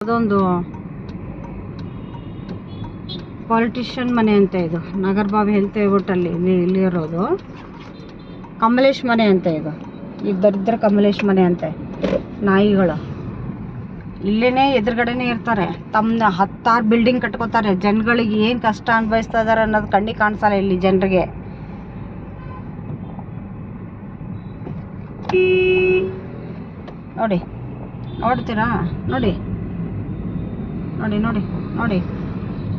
ಅದೊಂದು ಪಾಲಿಟಿಷಿಯನ್ ಮನೆ ಅಂತ ಇದು ನಾಗರಬಾವಿ ಹೆಲ್ತ್ ಹೋಟೆಲ್ಲಿ ಇಲ್ಲಿ ಇರೋದು ಕಮಲೇಶ್ ಮನೆ ಅಂತ ಇದು ದರಿದ್ರ ಕಮಲೇಶ್ ಮನೆ ಅಂತೆ. ನಾಯಿಗಳು ಇಲ್ಲೇನೆ ಎದುರುಗಡೆನೇ ಇರ್ತಾರೆ. ತಮ್ಮ 10 ಬಿಲ್ಡಿಂಗ್ ಕಟ್ಕೋತಾರೆ. ಜನಗಳಿಗೆ ಏನು ಕಷ್ಟ ಅನುಭವಿಸ್ತಾ ಇದಾರೆ ಅನ್ನೋದು ಕಣ್ಣಿಗೆ ಕಾಣಿಸಲ್ಲ ಇಲ್ಲಿ ಜನರಿಗೆ. ನೋಡಿ ನೋಡ್ತೀರಾ? ನೋಡಿ ನೋಡಿ ನೋಡಿ ನೋಡಿ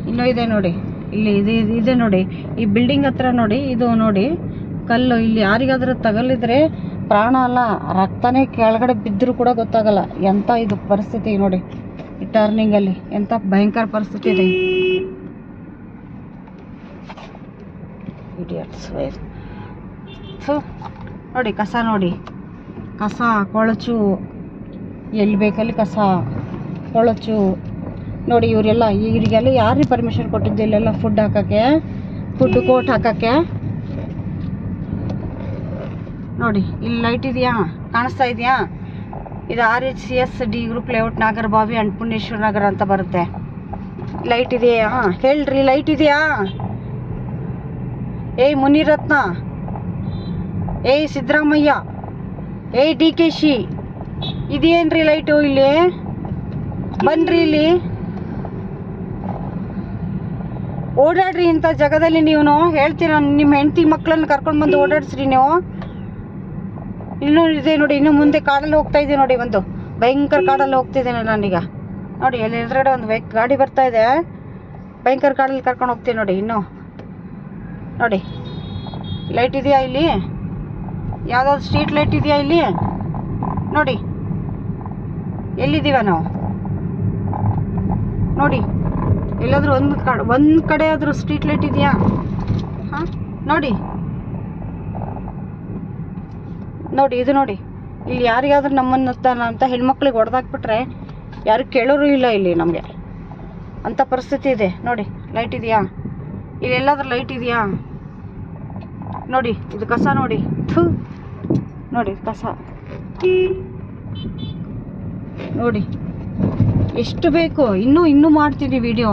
ಇನ್ನೂ ಇದೆ ನೋಡಿ. ಇಲ್ಲಿ ಇದೆ ನೋಡಿ. ಈ ಬಿಲ್ಡಿಂಗ್ ಹತ್ರ ನೋಡಿ. ಇದು ನೋಡಿ ಕಲ್ಲು. ಇಲ್ಲಿ ಯಾರಿಗಾದ್ರೂ ತಗಲಿದ್ರೆ ಪ್ರಾಣ ಅಲ್ಲ, ರಕ್ತನೇ ಕೆಳಗಡೆ ಬಿದ್ದರೂ ಕೂಡ ಗೊತ್ತಾಗಲ್ಲ. ಎಂಥ ಇದು ಪರಿಸ್ಥಿತಿ ನೋಡಿ. ಈ ಟರ್ನಿಂಗಲ್ಲಿ ಎಂಥ ಭಯಂಕರ ಪರಿಸ್ಥಿತಿ ಇದೆ. ಇಡಿಯಟ್ಸ್. ನೋಡಿ ಕಸ ನೋಡಿ. ಕಸ ಕೊಳಚು ಎಲ್ಲಿ ಬೇಕಲ್ಲಿ ಕಸ ಕೊಳಚು ನೋಡಿ. ಇವರಿಗೆಲ್ಲ ಯಾರಿಗೆ ಪರ್ಮಿಷನ್ ಕೊಟ್ಟಿದ್ದು ಇಲ್ಲೆಲ್ಲ ಫುಡ್ ಹಾಕೋಕ್ಕೆ, ಫುಡ್ ಕೋರ್ಟ್ ಹಾಕೋಕ್ಕೆ? ನೋಡಿ ಇಲ್ಲಿ ಲೈಟ್ ಇದೆಯಾ? ಕಾಣಿಸ್ತಾ ಇದೆಯಾ? ಇದು RHCS D group layout Nagarbhavi Annapoorneshwara Nagar ಅಂತ ಬರುತ್ತೆ. ಲೈಟ್ ಇದೆಯಾ ಹೇಳ್ರಿ? ಲೈಟ್ ಇದೆಯಾ? ಏಯ್ ಮುನಿರತ್ನ, ಏಯ್ ಸಿದ್ದರಾಮಯ್ಯ, ಏಯ್ DKC, ಇದೇನ್ರಿ ಲೈಟು? ಇಲ್ಲಿ ಬನ್ರಿ, ಇಲ್ಲಿ ಓಡಾಡ್ರಿ. ಇಂಥ ಜಾಗದಲ್ಲಿ ನೀವು ಹೇಳ್ತೀರ ನಿಮ್ಮ ಹೆಂಡತಿ ಮಕ್ಕಳನ್ನ ಕರ್ಕೊಂಡು ಬಂದು ಓಡಾಡಿಸ್ರಿ ನೀವು. ಇನ್ನೂ ಇದೆ ನೋಡಿ. ಇನ್ನು ಮುಂದೆ ಕಾಡಲ್ಲಿ ಹೋಗ್ತಾ ಇದೆ ನೋಡಿ. ಒಂದು ಭಯಂಕರ ಕಾಡಲ್ಲಿ ಹೋಗ್ತಿದ್ದೇನೆ ನಾನೀಗ. ನೋಡಿ ಅಲ್ಲಿ ಎದುರುಗಡೆ ಒಂದು ಗಾಡಿ ಬರ್ತಾ ಇದೆ. ಭಯಂಕರ ಕಾಡಲ್ಲಿ ಕರ್ಕೊಂಡು ಹೋಗ್ತೀನಿ ನೋಡಿ. ಇನ್ನೂ ನೋಡಿ ಲೈಟ್ ಇದೆಯಾ ಇಲ್ಲಿ? ಯಾವುದಾದ್ರು ಸ್ಟ್ರೀಟ್ ಲೈಟ್ ಇದೆಯಾ ಇಲ್ಲಿ? ನೋಡಿ ಎಲ್ಲಿದ್ದೀವ ನಾವು? ನೋಡಿ ಎಲ್ಲಾದರೂ ಒಂದು ಕಡೆ ಆದರೂ ಸ್ಟ್ರೀಟ್ ಲೈಟ್ ಇದೆಯಾ? ಹಾಂ ನೋಡಿ ನೋಡಿ ಇದು ನೋಡಿ. ಇಲ್ಲಿ ಯಾರಿಗಾದ್ರೂ ನಮ್ಮನ್ನು ಅಂತ ಹೆಣ್ಮಕ್ಳಿಗೆ ಹೊಡೆದಾಕ್ಬಿಟ್ರೆ ಯಾರು ಕೇಳೋರು ಇಲ್ಲ ಇಲ್ಲಿ ನಮಗೆ. ಅಂಥ ಪರಿಸ್ಥಿತಿ ಇದೆ ನೋಡಿ. ಲೈಟ್ ಇದೆಯಾ? ಇಲ್ಲಿ ಎಲ್ಲಾದ್ರೂ ಲೈಟ್ ಇದೆಯಾ? ನೋಡಿ ಇದು ಕಸ ನೋಡಿ. ನೋಡಿ ಕಸ ನೋಡಿ. ಎಷ್ಟು ಬೇಕು? ಇನ್ನೂ ಮಾಡ್ತೀನಿ ವಿಡಿಯೋ.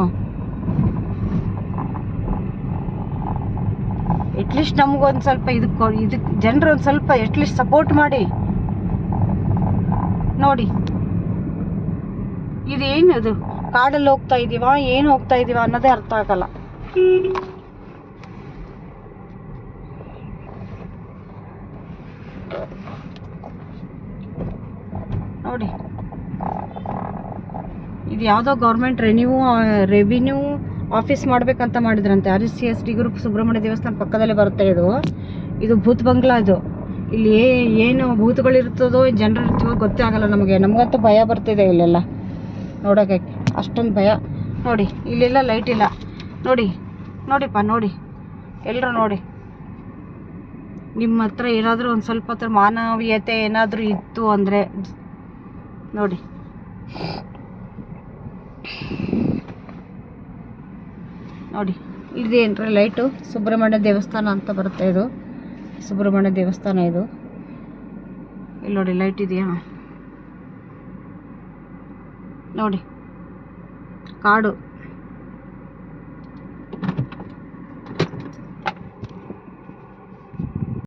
ಎಟ್ಲೀಸ್ಟ್ ನಮಗೊಂದು ಸ್ವಲ್ಪ ಇದಕ್ಕೆ ಜನರು ಒಂದು ಸ್ವಲ್ಪ ಎಟ್ಲೀಸ್ಟ್ ಸಪೋರ್ಟ್ ಮಾಡಿ. ನೋಡಿ ಇದೇನು ಅದು? ಕಾಡಲ್ಲಿ ಹೋಗ್ತಾ ಇದ್ದೀವಾ ಏನು ಹೋಗ್ತಾ ಇದ್ದೀವಾ ಅನ್ನೋದೇ ಅರ್ಥ ಆಗಲ್ಲ. ನೋಡಿ ಇದು ಯಾವುದೋ ಗೌರ್ಮೆಂಟ್ ರೆವಿನ್ಯೂ ಆಫೀಸ್ ಮಾಡ್ಬೇಕಂತ ಮಾಡಿದ್ರಂತೆ. RHCS ಡಿ ಗ್ರೂಪ್ ಸುಬ್ರಹ್ಮಣ್ಯ ದೇವಸ್ಥಾನ ಪಕ್ಕದಲ್ಲೇ ಬರುತ್ತೆ ಇದು ಭೂತ್ ಬಂಗ್ಲಾ. ಇಲ್ಲಿ ಏನು ಭೂತಗಳಿರ್ತದೋ ಜನರು ಇರ್ತೀವೋ ಗೊತ್ತೇ ಆಗಲ್ಲ ನಮಗೆ. ನಮಗಂತೂ ಭಯ ಬರ್ತಿದೆ ಇಲ್ಲೆಲ್ಲ ನೋಡೋಕ್ಕೆ. ಅಷ್ಟೊಂದು ಭಯ. ನೋಡಿ ಇಲ್ಲೆಲ್ಲ ಲೈಟ್ ಇಲ್ಲ ನೋಡಿ. ನೋಡಿಪ್ಪ ನೋಡಿ, ಎಲ್ಲರೂ ನೋಡಿ. ನಿಮ್ಮ ಹತ್ರ ಏನಾದರೂ ಒಂದು ಸ್ವಲ್ಪ ಹತ್ರ ಮಾನವೀಯತೆ ಏನಾದರೂ ಇತ್ತು ಅಂದರೆ ನೋಡಿ. ನೋಡಿ ಇದೇನ್ರಿ ಲೈಟು? ಸುಬ್ರಹ್ಮಣ್ಯ ದೇವಸ್ಥಾನ ಅಂತ ಬರುತ್ತೆ. ಇದು ಸುಬ್ರಹ್ಮಣ್ಯ ದೇವಸ್ಥಾನ ಇದು. ಇಲ್ಲಿ ನೋಡಿ ಲೈಟ್ ಇದೆಯಾ? ನೋಡಿ ಕಾಡು.